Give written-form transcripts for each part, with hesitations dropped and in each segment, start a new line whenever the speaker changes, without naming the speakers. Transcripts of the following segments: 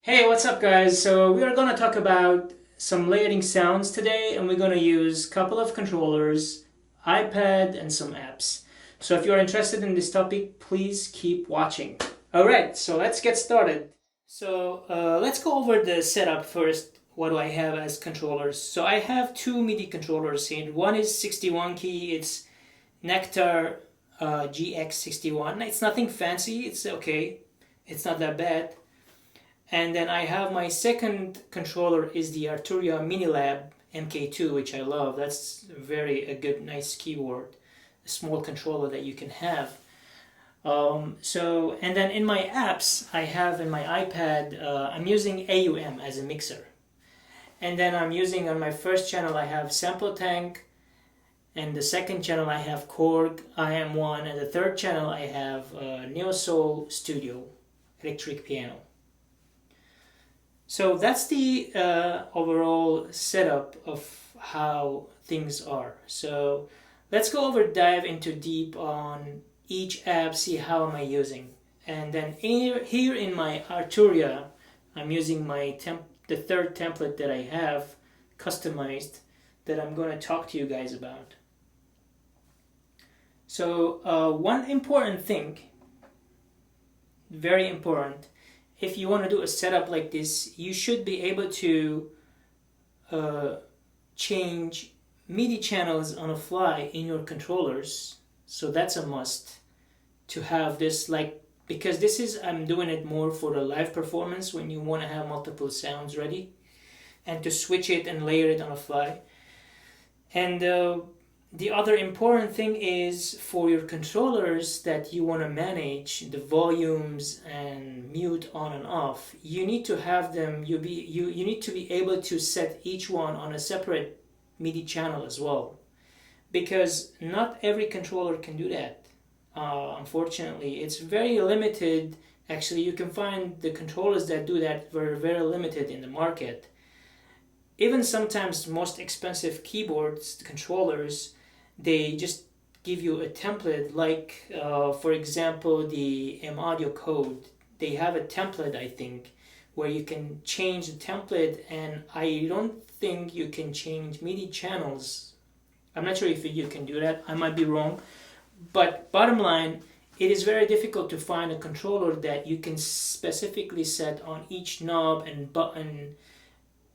Hey, what's up guys? So we are going to talk about some layering sounds today, and we're going to use a couple of controllers, iPad, and some apps. So if you're interested in this topic, please keep watching. Alright, so let's get started. So let's go over the setup first. What do I have as controllers? So I have two MIDI controllers here. One is 61 key, it's Nektar GX61. It's nothing fancy, it's okay. It's not that bad. And then I have my second controller is the Arturia MiniLab MK2, which I love. That's a good, nice keyboard, a small controller that you can have. And then in my apps, I have in my iPad, I'm using AUM as a mixer. And then I'm using on my first channel, I have SampleTank, and the second channel I have Korg IM1, and the third channel I have Neo Soul Studio electric piano. So that's the overall setup of how things are. So let's dive into deep on each app, see how am I using. And then here in my Arturia, I'm using the third template that I have customized that I'm going to talk to you guys about. So one important thing, very important, if you want to do a setup like this, you should be able to change MIDI channels on the fly in your controllers. So that's a must to have this, because I'm doing it more for the live performance when you want to have multiple sounds ready and to switch it and layer it on the fly. And the other important thing is for your controllers that you want to manage the volumes and mute on and off. You need to have them. You need to be able to set each one on a separate MIDI channel as well, because not every controller can do that. Unfortunately, it's very limited. Actually, you can find the controllers that do that very, very limited in the market. Even sometimes most expensive keyboards, controllers, they just give you a template, for example, the M-Audio Code. They have a template, I think, where you can change the template, and I don't think you can change MIDI channels. I'm not sure if you can do that. I might be wrong. But bottom line, it is very difficult to find a controller that you can specifically set on each knob and button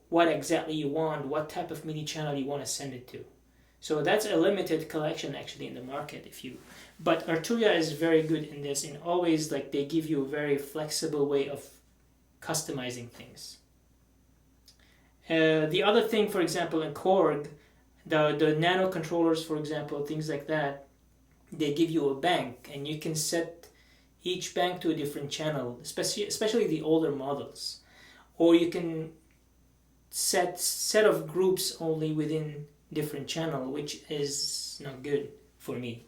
what exactly you want, what type of MIDI channel you want to send it to. So that's a limited collection actually in the market. But Arturia is very good in this, and always they give you a very flexible way of customizing things. The other thing, for example, in Korg, the nano controllers, for example, things like that, they give you a bank, and you can set each bank to a different channel, especially the older models, or you can set of groups only within different channel, which is not good for me.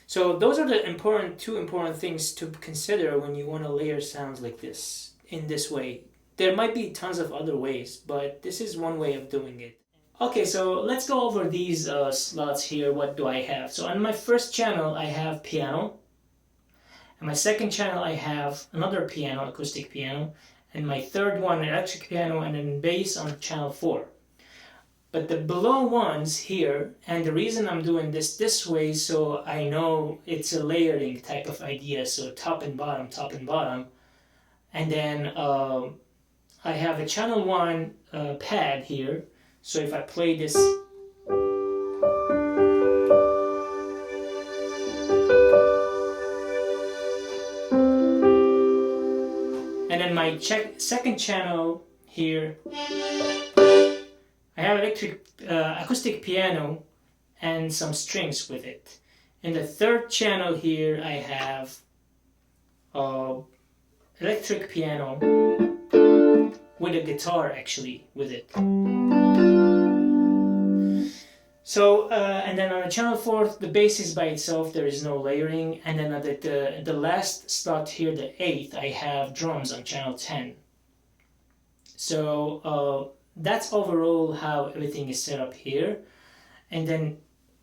So those are the two important things to consider when you want to layer sounds like this in this way. There might be tons of other ways, but this is one way of doing it. Okay, so let's go over these slots here. What do I have? So on my first channel I have piano, and my second channel I have another piano, acoustic piano, and my third one electric piano, and then bass on channel 4. But the below ones here, and the reason I'm doing this way, so I know it's a layering type of idea, so top and bottom, and then I have a channel 1 pad here, so if I play this, and then my second channel here, I have acoustic piano and some strings with it. In the third channel here I have electric piano with a guitar actually with it. So and then on the channel 4 the bass is by itself, there is no layering, and then at the last slot here, the 8th, I have drums on channel 10. So that's overall how everything is set up here. And then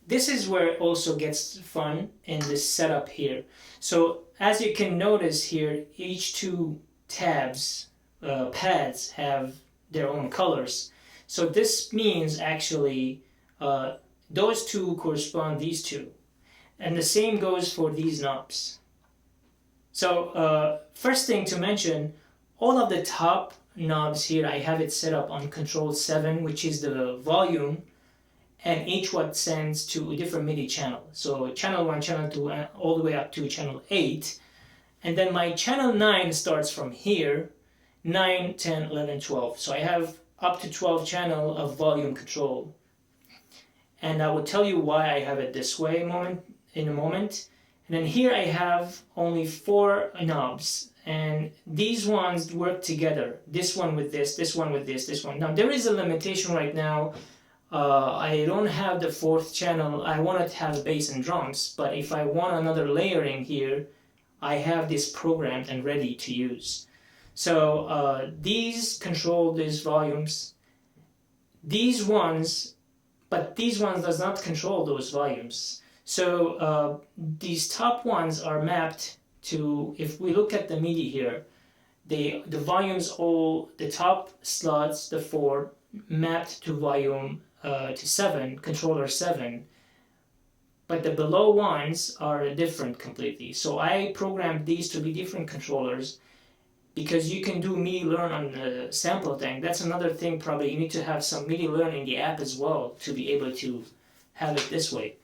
this is where it also gets fun in this setup here. So as you can notice here, each two tabs pads have their own colors. So this means actually those two correspond these two. And the same goes for these knobs. So first thing to mention, all of the top knobs here, I have it set up on control 7, which is the volume, and each one sends to a different MIDI channel. So channel 1, channel 2, and all the way up to channel 8. And then my channel 9 starts from here, 9, 10, 11, 12. So I have up to 12 channel of volume control. And I will tell you why I have it this way in a moment. And then here I have only 4 knobs, and these ones work together. This one with this one with this one. Now there is a limitation right now. I don't have the 4th channel. I want to have bass and drums, but if I want another layering here, I have this programmed and ready to use. So these control these volumes. These ones does not control those volumes. So these top ones are mapped to, if we look at the MIDI here, the volumes, all the top slots, the 4, mapped to volume to 7, controller 7, but the below ones are different completely. So I programmed these to be different controllers, because you can do MIDI learn on the SampleTank. That's another thing, probably you need to have some MIDI learn in the app as well to be able to have it this way.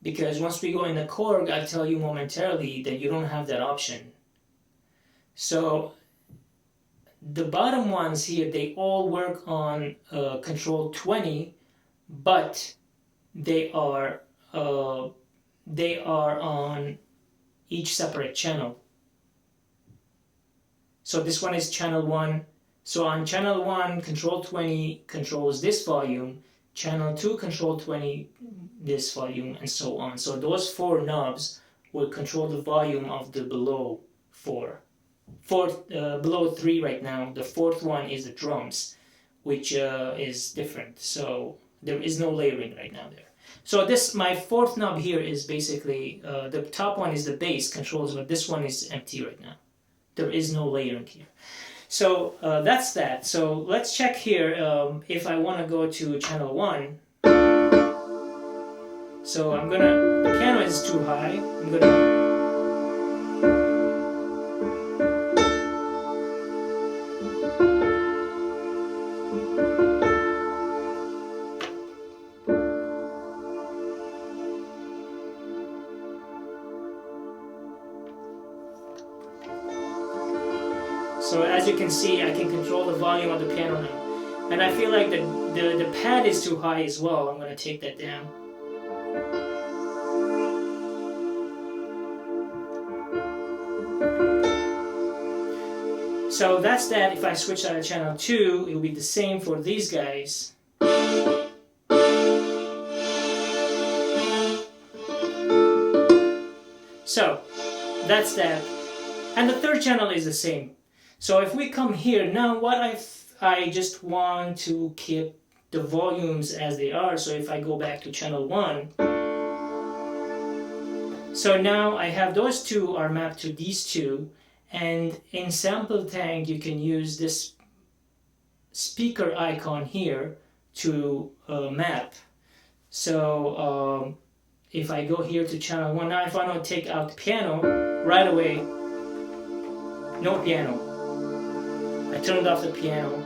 Because once we go in the Korg, I'll tell you momentarily that you don't have that option. So the bottom ones here, they all work on control 20, but they are on each separate channel. So this one is channel 1. So on channel 1, control 20 controls this volume. Channel 2, control 20, this volume, and so on. So those 4 knobs will control the volume of the below 4. Below 3 right now. The 4th one is the drums, which is different. So there is no layering right now there. So this, my 4th knob here is basically, the top one is the bass controls, but this one is empty right now. There is no layering here. So that's that. So let's check here if I want to go to channel 1. So I'm gonna, the piano is too high. I'm gonna, so as you can see, I can control the volume of the piano now. And I feel like the pad is too high as well. I'm going to take that down. So that's that. If I switch out to channel 2, it will be the same for these guys. So that's that. And the 3rd channel is the same. So if we come here, now what I just want to keep the volumes as they are. So if I go back to channel 1, so now I have those 2 are mapped to these 2, and in SampleTank you can use this speaker icon here to map. So if I go here to channel 1, now if I want to take out the piano, right away, no piano. I turned off the piano.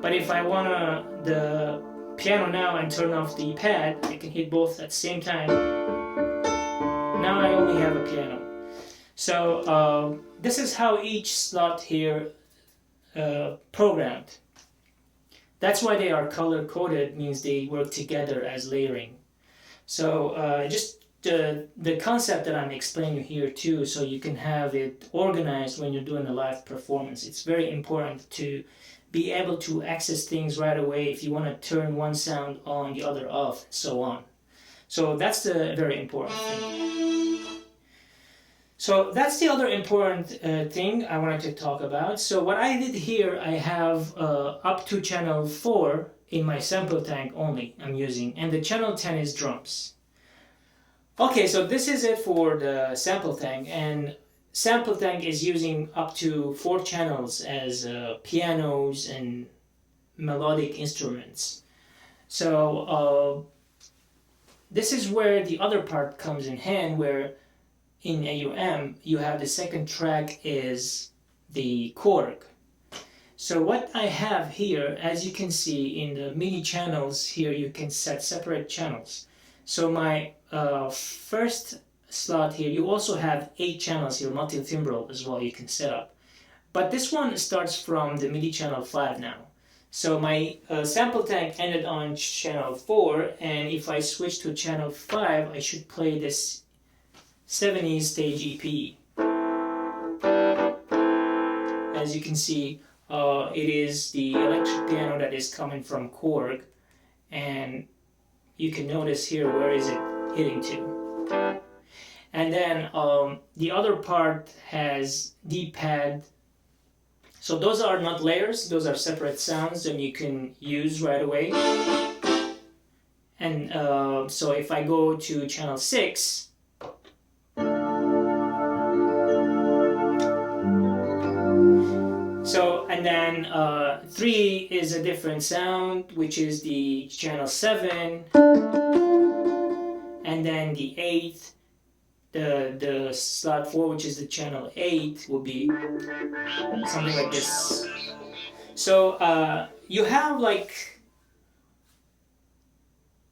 But if I want the piano now and turn off the pad, I can hit both at the same time. Now I only have a piano. So this is how each slot here programmed. That's why they are color coded, means they work together as layering. So just the concept that I'm explaining here too, so you can have it organized when you're doing a live performance. It's very important to be able to access things right away if you want to turn one sound on, the other off, and so on. So that's the very important thing. So that's the other important thing I wanted to talk about. So what I did here, I have up to channel 4 in my SampleTank only I'm using, and the channel 10 is drums. Okay, so this is it for the SampleTank, and SampleTank is using up to 4 channels as pianos and melodic instruments. So this is where the other part comes in hand, where in AUM you have the second track is the Korg. So what I have here, as you can see in the MIDI channels here, you can set separate channels. So my first slot here, you also have 8 channels here, multi-timbral as well, you can set up. But this one starts from the MIDI channel 5 now. So my SampleTank ended on channel 4, and if I switch to channel 5, I should play this 70s stage EP. As you can see, it is the electric piano that is coming from Korg, and you can notice here where is it hitting to. And then the other part has D-pad. So those are not layers, those are separate sounds that you can use right away. And so if I go to channel 6, and then 3 is a different sound, which is the channel 7, and then the 8th, the slot 4, which is the channel 8, will be something like this. So you have like,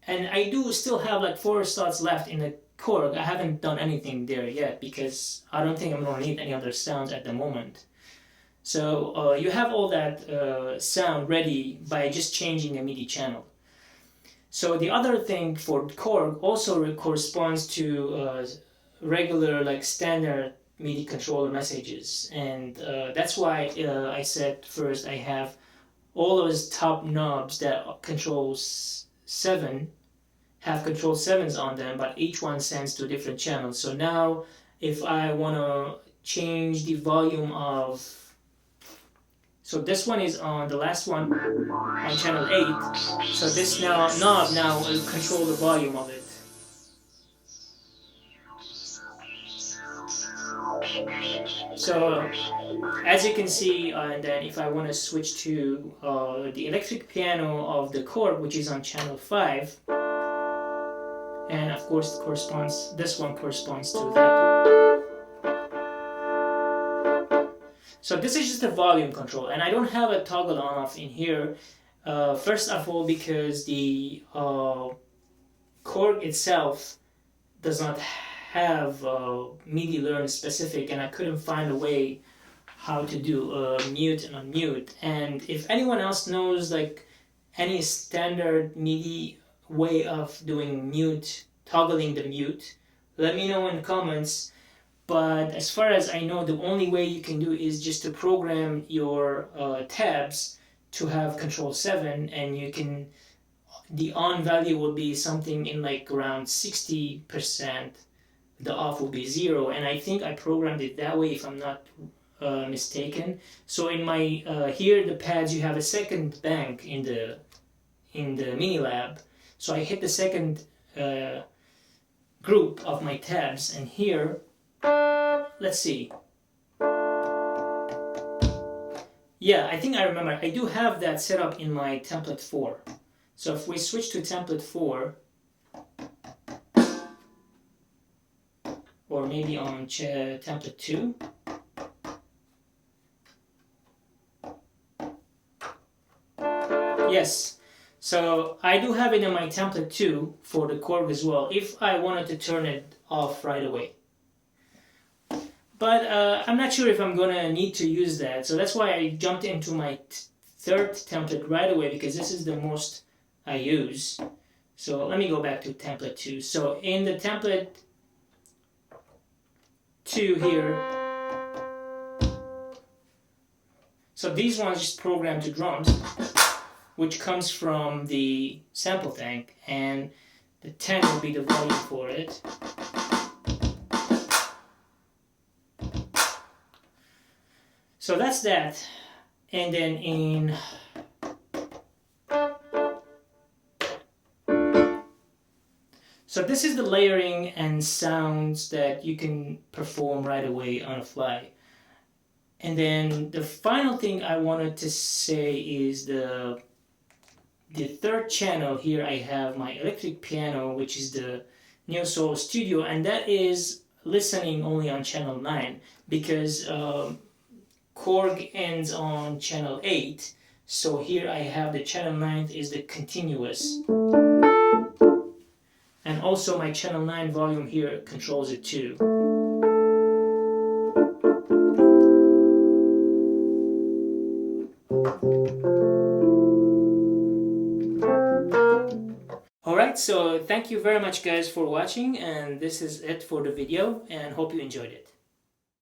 and I do still have like 4 slots left in the Korg. I haven't done anything there yet because I don't think I'm going to need any other sounds at the moment. So you have all that sound ready by just changing the MIDI channel. So the other thing for Korg also corresponds to regular, like standard MIDI controller messages, and that's why I said first I have all those top knobs that controls 7 have control 7s on them, but each one sends to different channels. So now if I want to change the volume of, so this one is on the last one on channel 8, so this knob now will control the volume of it. So as you can see, and then if I want to switch to the electric piano of the Korg, which is on channel 5, and of course this one corresponds to that. So this is just a volume control, and I don't have a toggle on off in here. First of all, because the Korg itself does not have MIDI learn specific, and I couldn't find a way how to do mute and unmute. And if anyone else knows like any standard MIDI way of doing mute, toggling the mute, let me know in the comments. But as far as I know, the only way you can do is just to program your tabs to have control 7, and you can, the on value will be something in like around 60%, the off will be 0, and I think I programmed it that way if I'm not mistaken. So in my here the pads, you have a second bank in the MiniLab, so I hit the second group of my tabs, and here, let's see. Yeah, I think I remember. I do have that set up in my template 4. So if we switch to template 4, or maybe on template 2, yes. So I do have it in my template 2 for the Korg as well, if I wanted to turn it off right away. But I'm not sure if I'm going to need to use that. So that's why I jumped into my third template right away, because this is the most I use. So let me go back to template 2. So in the template 2 here, so these ones just program to drums, which comes from the SampleTank, and the 10 will be the volume for it. So that's that. And then in So this is the layering and sounds that you can perform right away on a fly. And then the final thing I wanted to say is the third channel. Here I have my electric piano, which is the Neo Soul Studio, and that is listening only on channel 9 because Korg ends on channel 8. So here I have the channel 9 is the continuous. And also my channel 9 volume here controls it too. Alright, so thank you very much guys for watching, and this is it for the video, and hope you enjoyed it.